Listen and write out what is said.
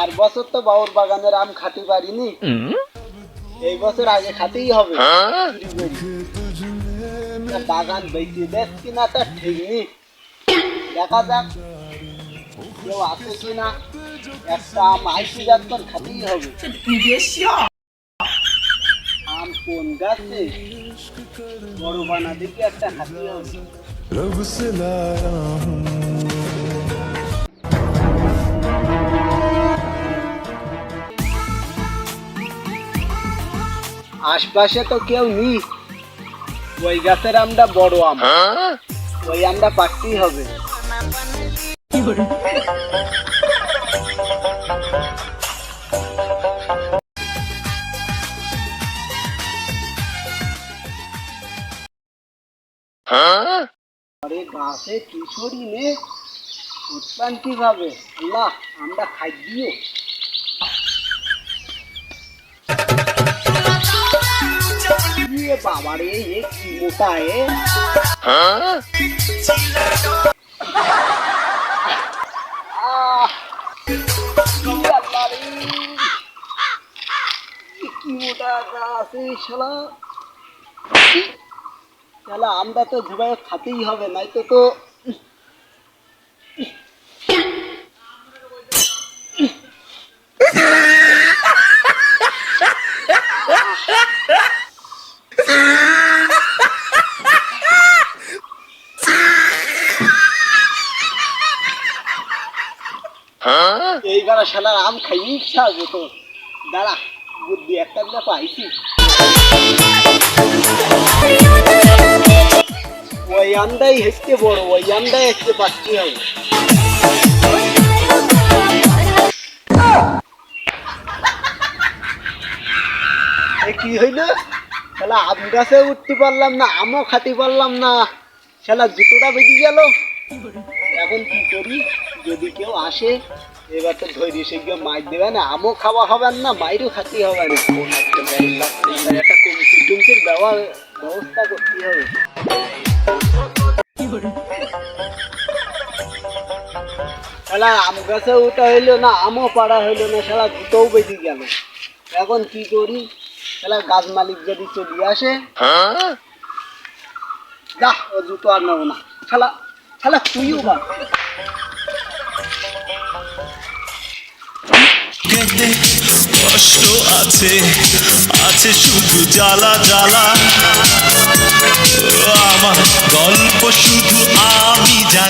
আর বছর তো বাউর বাগানের আম খাতে পারিনি, এই বছর আগে খাতেই হবে চুরি করে। বাগান বেঁচে দেখ কিনা তা ঠিক নেই, দেখা যাক কেউ আছে কিনা। একটা আম আইসি যাচ্ছেন খাতেই হবে। আম কোন গাছে বড় বানা দেখি একটা খাতেই হবে। আশপাশে তো কেউ নেই, ওই গাছের আমটা বড় আম, ওই আমটা পাকতেই হবে। আরে গাছে কিশোরী নে উৎপান কিভাবে, আল্লাহ আমরা খাই দিও। বাবারে এ কি মোটা এ, কি মোটা গাছ শালা। শালা আমরা তো ঝুবাই খাতেই হবে, নাই তো তো এইবার শালার আম খাই ইচ্ছা আছে তো। দাঁড়া বুদ্ধি একটা দিলে পাইছি, ওই আমটাই হেসতে বড়, ওই আমটাই হেসতে পাচ্ছি হবে। কি হইল শালা, আম গাছে উঠতে পারলাম না, আমও খাতে পারলাম না, শালা জুতোটা বেরিয়ে গেল। এখন কি করি, যদি কেউ আসে এবার তো ধৈর্য সে কেউ মাছ দেবে না, আমও খাওয়া হবে না, মাইরও খাতে হবে না। একটা কমিটির ব্যবস্থা করতে হবে। শালা আম গাছে ওটা হইলো না, আমও পাড়া হইলো না, শালা জুতোও বেরিয়ে গেল। এখন কি করি, শালা গাছ মালিক যদি চলে আসে, যা ও জুতো আর নেবো না। শালা শালা তুইও বা কষ্ট আছে, আছে শুধু জ্বালা জ্বালা, আমার গল্প শুধু আমি জানি।